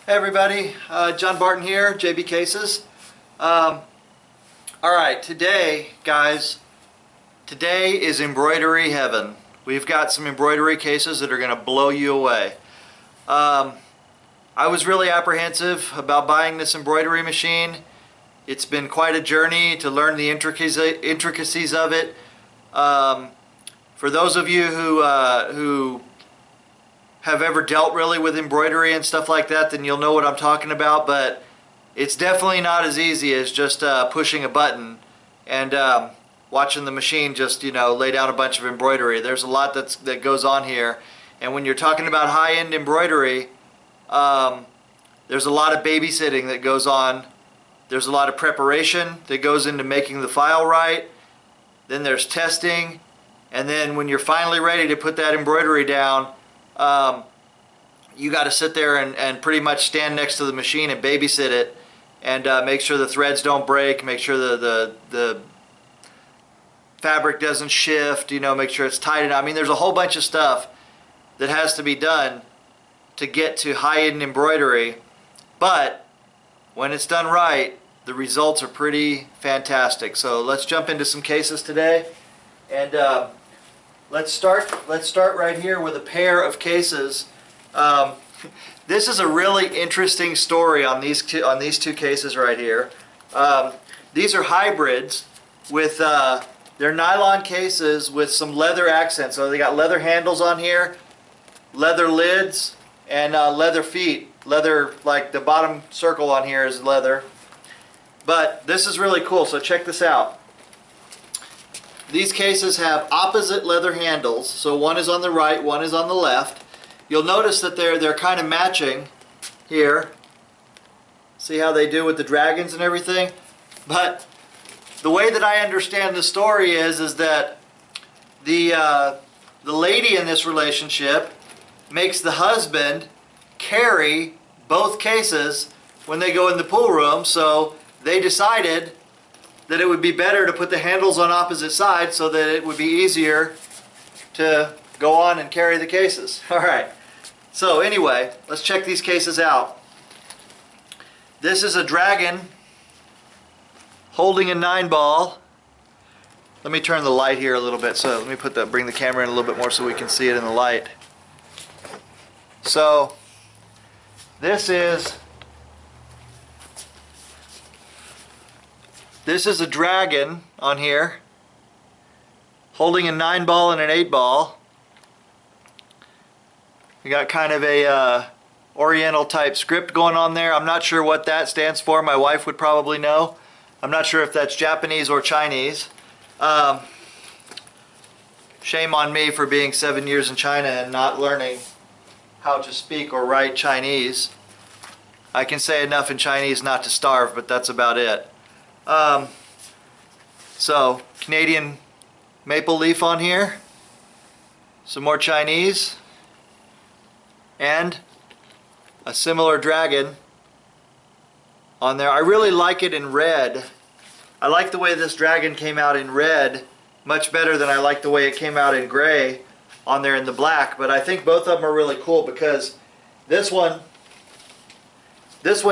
Hey everybody, John Barton here, JB Cases. Alright, today guys, today is embroidery heaven. We've got some embroidery cases that are going to blow you away. I was really apprehensive about buying this embroidery machine. It's been quite a journey to learn the intricacies of it. For those of you who have ever dealt really with embroidery and stuff like that, then you'll know what I'm talking about, but it's definitely not as easy as just pushing a button and watching the machine just, you know, lay down a bunch of embroidery. There's a lot that goes on here, and when you're talking about high-end embroidery, there's a lot of babysitting that goes on. There's a lot of preparation that goes into making the file right. Then there's testing, and then when you're finally ready to put that embroidery down, you got to sit there and pretty much stand next to the machine and babysit it and make sure the threads don't break, make sure the fabric doesn't shift, you know, make sure it's tight enough. I mean, there's a whole bunch of stuff that has to be done to get to high-end embroidery, but when it's done right, the results are pretty fantastic. So let's jump into some cases today, and let's start right here with a pair of cases. This is a really interesting story on these two cases right here. These are hybrids with they're nylon cases with some leather accents. So they got leather handles on here, leather lids, and leather feet. Leather, like the bottom circle on here is leather. But this is really cool, so check this out. These cases have opposite leather handles, so one is on the right, one is on the left. You'll notice that they're kind of matching here. See how they do with the dragons and everything? But the way that I understand the story is that the lady in this relationship makes the husband carry both cases when they go in the pool room, so they decided that it would be better to put the handles on opposite sides so that it would be easier to go on and carry the cases. Alright, so anyway, let's check these cases out. This is a dragon holding a 9-ball. Let me turn the light here a little bit, so let me bring the camera in a little bit more so we can see it in the light. So this is a dragon on here holding a 9-ball and an 8-ball. We got kind of a oriental type script going on there. I'm not sure what that stands for. My wife would probably know. I'm not sure if that's Japanese or Chinese. Shame on me for being 7 years in China and not learning how to speak or write Chinese. I can say enough in Chinese not to starve, but that's about it. So Canadian maple leaf on here, some more Chinese, and a similar dragon on there. I really like it in red. I like the way this dragon came out in red much better than I like the way it came out in gray on there in the black, but I think both of them are really cool because this one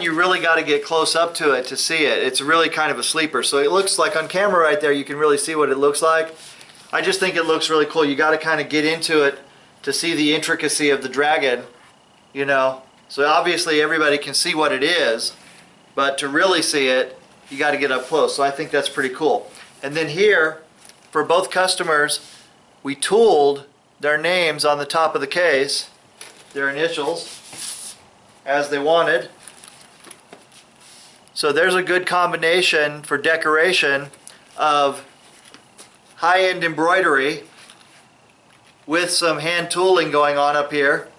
you really got to get close up to it to see it. It's really kind of a sleeper. So it looks like on camera right there you can really see what it looks like. I just think it looks really cool. You got to kind of get into it to see the intricacy of the dragon, you know. So obviously everybody can see what it is, but to really see it you got to get up close. So I think that's pretty cool. And then here for both customers we tooled their names on the top of the case, their initials, as they wanted. So there's a good combination for decoration of high-end embroidery with some hand tooling going on up here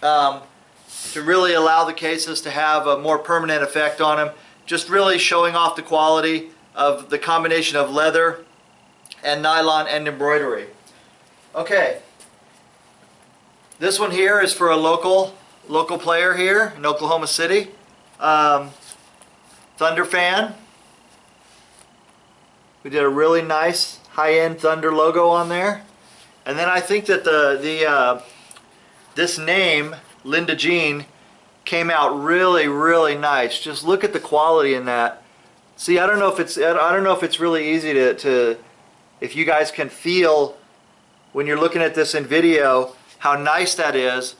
to really allow the cases to have a more permanent effect on them. Just really showing off the quality of the combination of leather and nylon and embroidery. Okay, this one here is for a local player here in Oklahoma City. Thunder fan. We did a really nice high-end Thunder logo on there. And then I think that this name, Linda Jean, came out really, really nice. Just look at the quality in that. See, I don't know if it's really easy to if you guys can feel when you're looking at this in video how nice that is.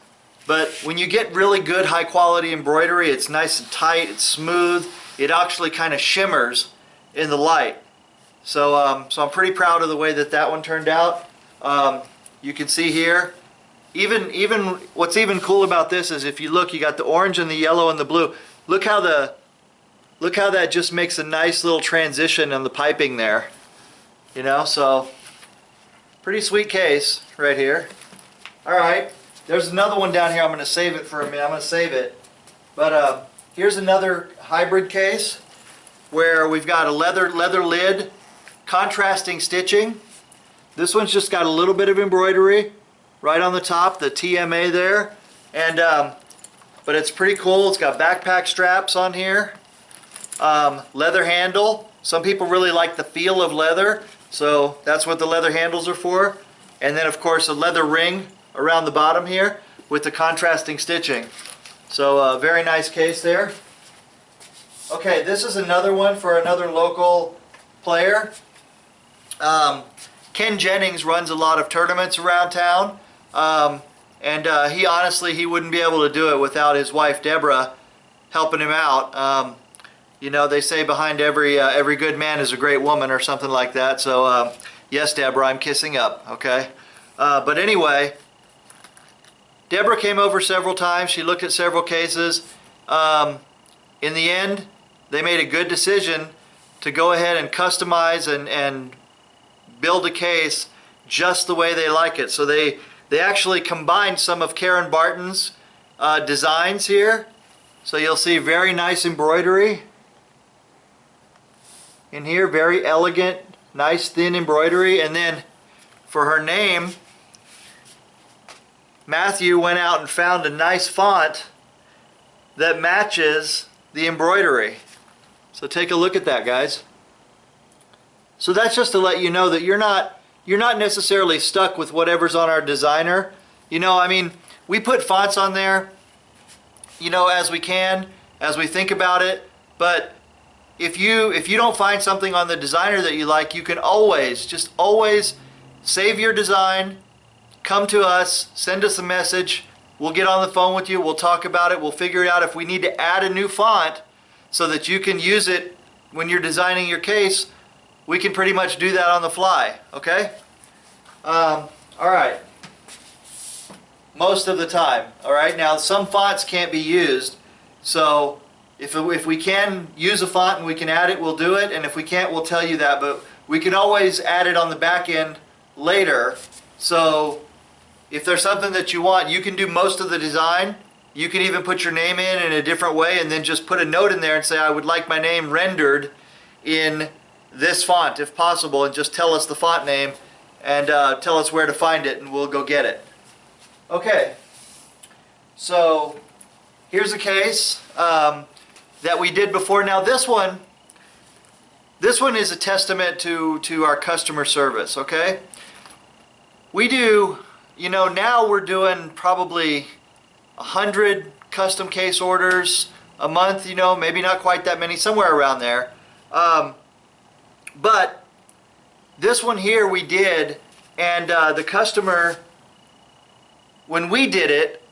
But when you get really good high quality embroidery, it's nice and tight, it's smooth, it actually kind of shimmers in the light. So, so I'm pretty proud of the way that one turned out. You can see here, even what's even cool about this is if you look, you got the orange and the yellow and the blue. Look how that just makes a nice little transition on the piping there. You know, so pretty sweet case right here. All right, there's another one down here. I'm going to save it for a minute. I'm going to save it. But here's another hybrid case where we've got a leather lid, contrasting stitching. This one's just got a little bit of embroidery right on the top, the TMA there, and but it's pretty cool. It's got backpack straps on here, leather handle. Some people really like the feel of leather, so that's what the leather handles are for. And then of course a leather ring around the bottom here with the contrasting stitching. So very nice case there. Okay, this is another one for another local player. Ken Jennings runs a lot of tournaments around town, and he honestly wouldn't be able to do it without his wife Deborah helping him out. You know, they say behind every good man is a great woman or something like that. So yes, Deborah, I'm kissing up. Okay, but anyway, Deborah came over several times. She looked at several cases. In the end, they made a good decision to go ahead and customize and build a case just the way they like it. So they actually combined some of Karen Barton's designs here. So you'll see very nice embroidery in here, very elegant, nice thin embroidery. And then for her name, Matthew went out and found a nice font that matches the embroidery. So take a look at that, guys. So that's just to let you know that you're not necessarily stuck with whatever's on our designer. You know, I mean, we put fonts on there, you know, as we can, as we think about it. But if you don't find something on the designer that you like, you can just always save your design, come to us, send us a message. We'll get on the phone with you. We'll talk about it. We'll figure it out. If we need to add a new font so that you can use it when you're designing your case, we can pretty much do that on the fly, okay? All right. Most of the time, all right? Now, some fonts can't be used, so if we can use a font and we can add it, we'll do it, and if we can't, we'll tell you that, but we can always add it on the back end later. So if there's something that you want, you can do most of the design. You can even put your name in a different way and then just put a note in there and say, I would like my name rendered in this font if possible, and just tell us the font name and tell us where to find it and we'll go get it. Okay, so here's a case that we did before. Now this one is a testament to our customer service, okay? We do, you know, now we're doing probably 100 custom case orders a month, you know, maybe not quite that many, somewhere around there. But this one here we did, and the customer, when we did it,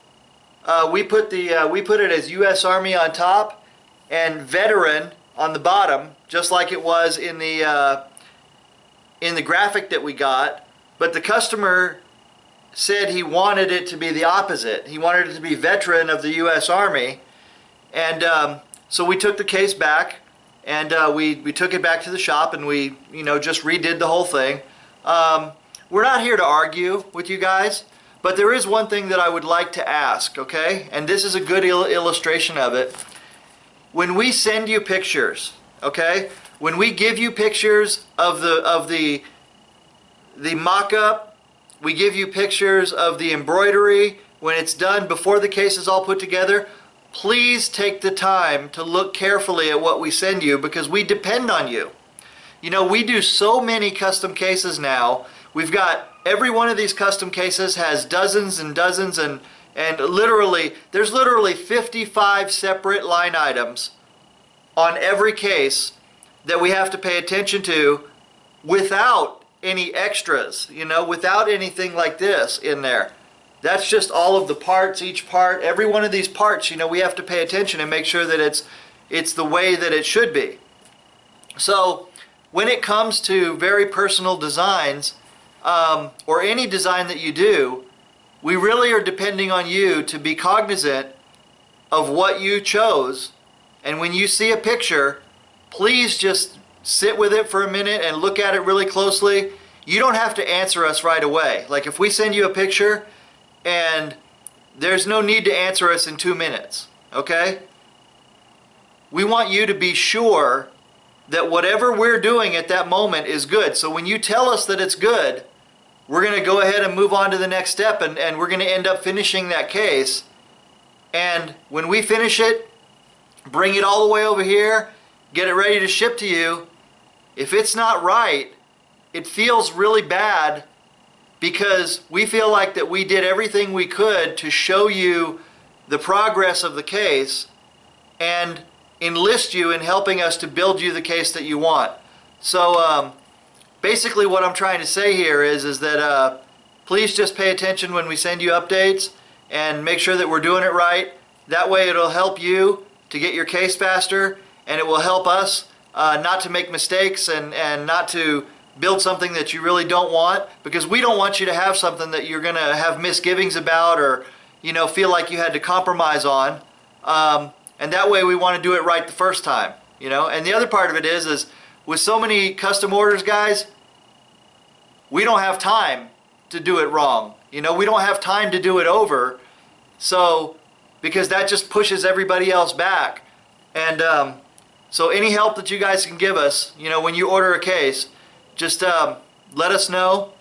we put it as U.S. Army on top and veteran on the bottom, just like it was in the graphic that we got. But the customer said he wanted it to be the opposite. He wanted it to be veteran of the U.S. Army, and so we took the case back. And we took it back to the shop and we, you know, just redid the whole thing. We're not here to argue with you guys, but there is one thing that I would like to ask, okay? And this is a good illustration of it. When we send you pictures, okay? When we give you pictures of the mock-up, we give you pictures of the embroidery when it's done before the case is all put together. Please take the time to look carefully at what we send you, because we depend on you. You know, we do so many custom cases now. We've got every one of these custom cases has dozens and dozens and And literally, there's literally 55 separate line items on every case that we have to pay attention to without any extras, you know, without anything like this in there. That's just all of the parts, each part, every one of these parts, you know, we have to pay attention and make sure that it's the way that it should be. So when it comes to very personal designs, or any design that you do, we really are depending on you to be cognizant of what you chose. And when you see a picture, please just sit with it for a minute and look at it really closely. You don't have to answer us right away. Like if we send you a picture, and there's no need to answer us in 2 minutes, okay? We want you to be sure that whatever we're doing at that moment is good. So when you tell us that it's good, we're going to go ahead and move on to the next step, and we're going to end up finishing that case. And when we finish it, bring it all the way over here, get it ready to ship to you. If it's not right, it feels really bad, because we feel like that we did everything we could to show you the progress of the case and enlist you in helping us to build you the case that you want. So basically what I'm trying to say here is that please just pay attention when we send you updates and make sure that we're doing it right. That way it'll help you to get your case faster, and it will help us not to make mistakes and not to build something that you really don't want, because we don't want you to have something that you're going to have misgivings about, or you know, feel like you had to compromise on. And that way we want to do it right the first time, you know. And the other part of it is with so many custom orders, guys, we don't have time to do it wrong. You know, we don't have time to do it over. So because that just pushes everybody else back. And so any help that you guys can give us, you know, when you order a case, just let us know.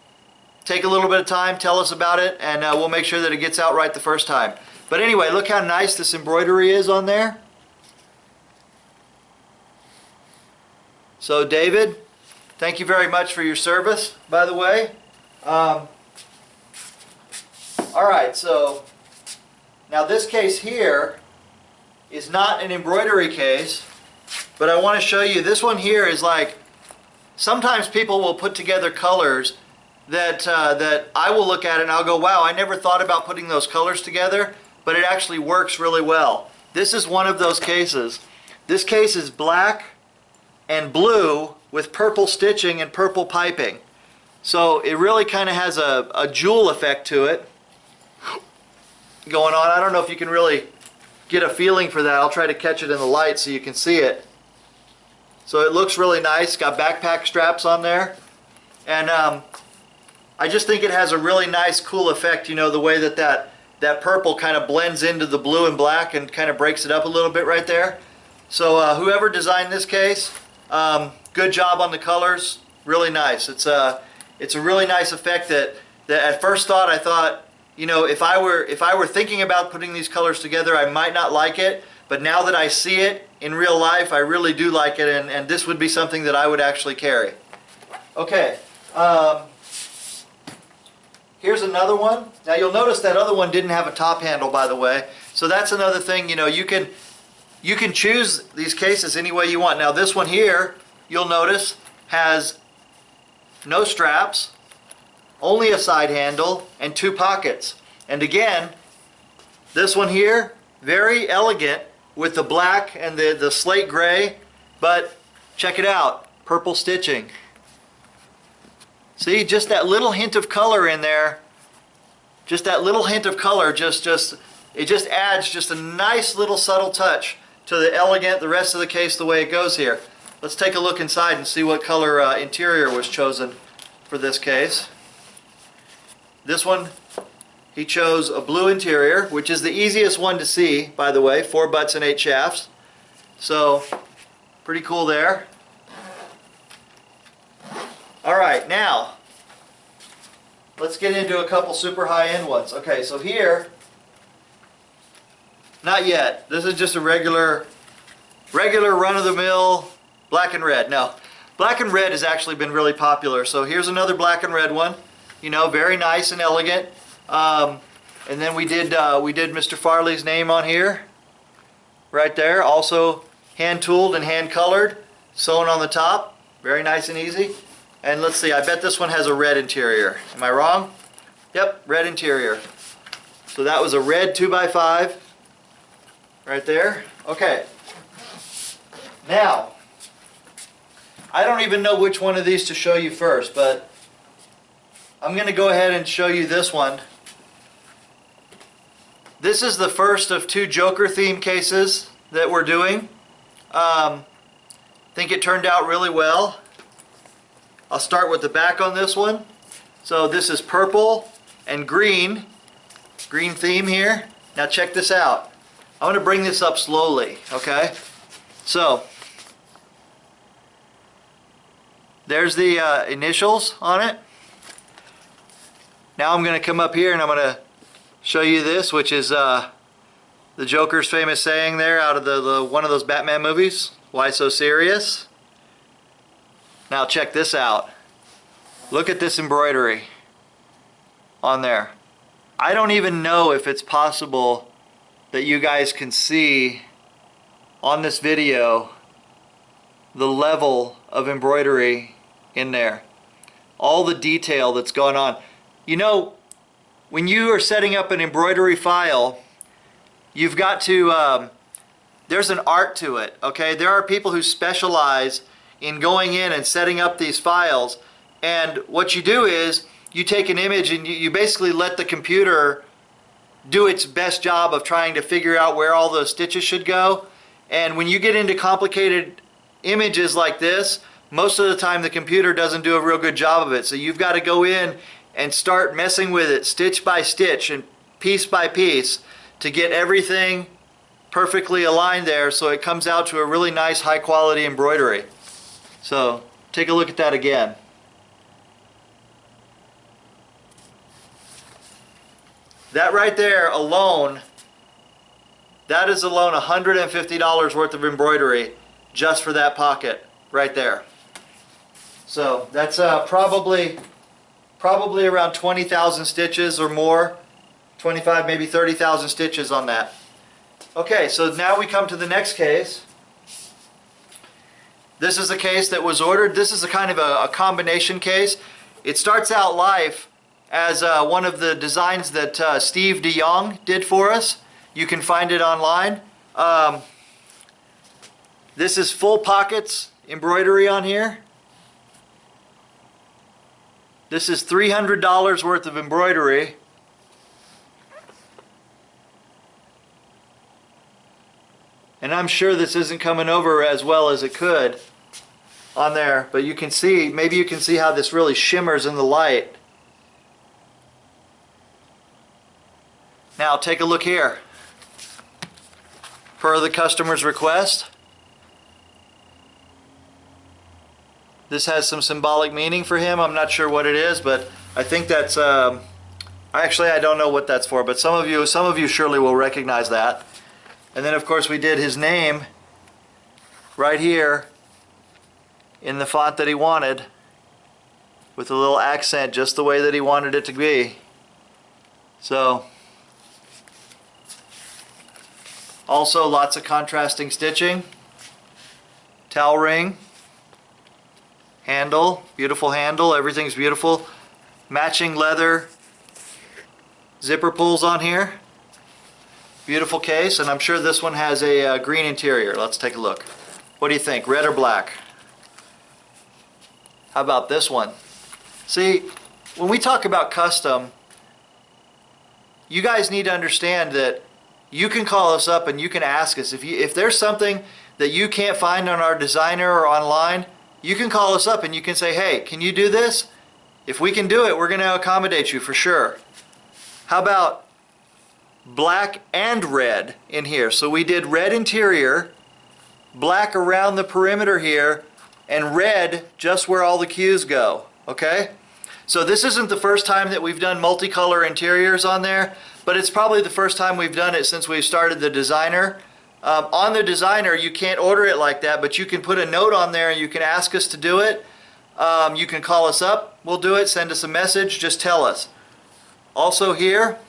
Take a little bit of time, tell us about it, and we'll make sure that it gets out right the first time. But anyway, look how nice this embroidery is on there. So David, thank you very much for your service, by the way. All right, so now this case here is not an embroidery case, but I want to show you, this one here is like, sometimes people will put together colors that I will look at it and I'll go, wow, I never thought about putting those colors together, but it actually works really well. This is one of those cases. This case is black and blue with purple stitching and purple piping. So it really kind of has a jewel effect to it going on. I don't know if you can really get a feeling for that. I'll try to catch it in the light so you can see it. So it looks really nice. Got backpack straps on there. And I just think it has a really nice, cool effect, you know, the way that purple kind of blends into the blue and black and kind of breaks it up a little bit right there. So whoever designed this case, good job on the colors. Really nice. It's a really nice effect that at first thought I thought, you know, if I were thinking about putting these colors together, I might not like it. But now that I see it in real life, I really do like it, and this would be something that I would actually carry. Okay, here's another one. Now you'll notice that other one didn't have a top handle, by the way. So that's another thing, you know, you can choose these cases any way you want. Now this one here, you'll notice, has no straps, only a side handle, and 2 pockets. And again, this one here, very elegant with the black and the slate gray, but check it out, purple stitching. See, just that little hint of color in there, just that little hint of color, it just adds just a nice little subtle touch to the rest of the case the way it goes here. Let's take a look inside and see what color interior was chosen for this case. This one, he chose a blue interior, which is the easiest one to see, by the way, 4 butts and 8 shafts. So, pretty cool there. Alright, now, let's get into a couple super high-end ones. Okay, so here, not yet. This is just a regular run-of-the-mill black and red. Now, black and red has actually been really popular. So here's another black and red one. You know, very nice and elegant. And then we did Mr. Farley's name on here, right there. Also hand tooled and hand colored, sewn on the top. Very nice and easy. And let's see, I bet this one has a red interior. Am I wrong? Yep, red interior. So that was a red 2x5 right there. Okay. Now, I don't even know which one of these to show you first, but I'm going to go ahead and show you this one. This is the first of 2 Joker theme cases that we're doing. I think it turned out really well. I'll start with the back on this one. So this is purple and green theme here. Now check this out. I'm going to bring this up slowly, okay? So there's the initials on it. Now I'm going to come up here and I'm going to show you this, which is the Joker's famous saying there out of the one of those Batman movies, "Why so serious?" Now check this out. Look at this embroidery on there. I don't even know if it's possible that you guys can see on this video the level of embroidery in there. All the detail that's going on. You know, when you are setting up an embroidery file, you've got to, there's an art to it, okay? There are people who specialize in going in and setting up these files, and what you do is you take an image and you basically let the computer do its best job of trying to figure out where all those stitches should go. And when you get into complicated images like this, most of the time the computer doesn't do a real good job of it. So you've got to go in and start messing with it stitch by stitch and piece by piece to get everything perfectly aligned there so it comes out to a really nice high quality embroidery. So take a look at that again. That right there alone, that is alone $150 worth of embroidery just for that pocket right there. So that's probably around 20,000 stitches or more, 25, maybe 30,000 stitches on that. Okay, so now we come to the next case. This is a case that was ordered. This is a kind of a combination case. It starts out life as one of the designs that Steve DeYoung did for us. You can find it online. This is full pockets embroidery on here. This is $300 worth of embroidery. And I'm sure this isn't coming over as well as it could on there, but you can see, maybe you can see how this really shimmers in the light. Now take a look here. Per the customer's request, this has some symbolic meaning for him. I'm not sure what it is, but I think that's actually I don't know what that's for, but some of you surely will recognize that. And then of course we did his name right here in the font that he wanted, with a little accent just the way that he wanted it to be. So also lots of contrasting stitching, towel ring, handle, beautiful handle, everything's beautiful. Matching leather zipper pulls on here. Beautiful case, and I'm sure this one has a green interior. Let's take a look. What do you think, red or black? How about this one? See, when we talk about custom, you guys need to understand that you can call us up and you can ask us. If there's something that you can't find on our designer or online, you can call us up and you can say, hey, can you do this? If we can do it, we're going to accommodate you for sure. How about black and red in here? So we did red interior, black around the perimeter here, and red just where all the cues go. Okay? So this isn't the first time that we've done multicolor interiors on there, but it's probably the first time we've done it since we've started the designer. On the designer, you can't order it like that, but you can put a note on there and you can ask us to do it. You can call us up, we'll do it, send us a message, just tell us. Also here,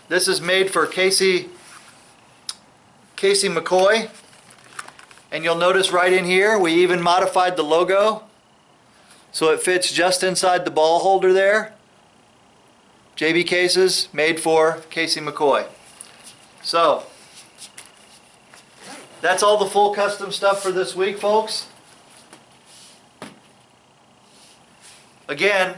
This is made for Casey McCoy. And you'll notice right in here, we even modified the logo so it fits just inside the ball holder there. JB cases made for Casey McCoy. So, that's all the full custom stuff for this week, folks. Again,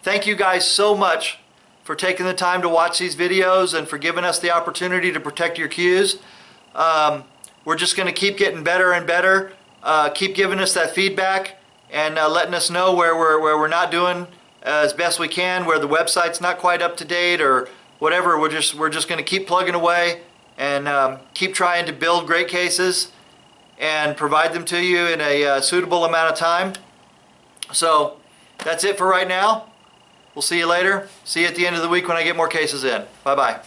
thank you guys so much for taking the time to watch these videos and for giving us the opportunity to protect your cues. We're just going to keep getting better and better. Keep giving us that feedback and letting us know where we're not doing as best we can, where the website's not quite up to date or whatever. We're just going to keep plugging away and keep trying to build great cases and provide them to you in a suitable amount of time. So that's it for right now. We'll see you later. See you at the end of the week when I get more cases in. Bye-bye.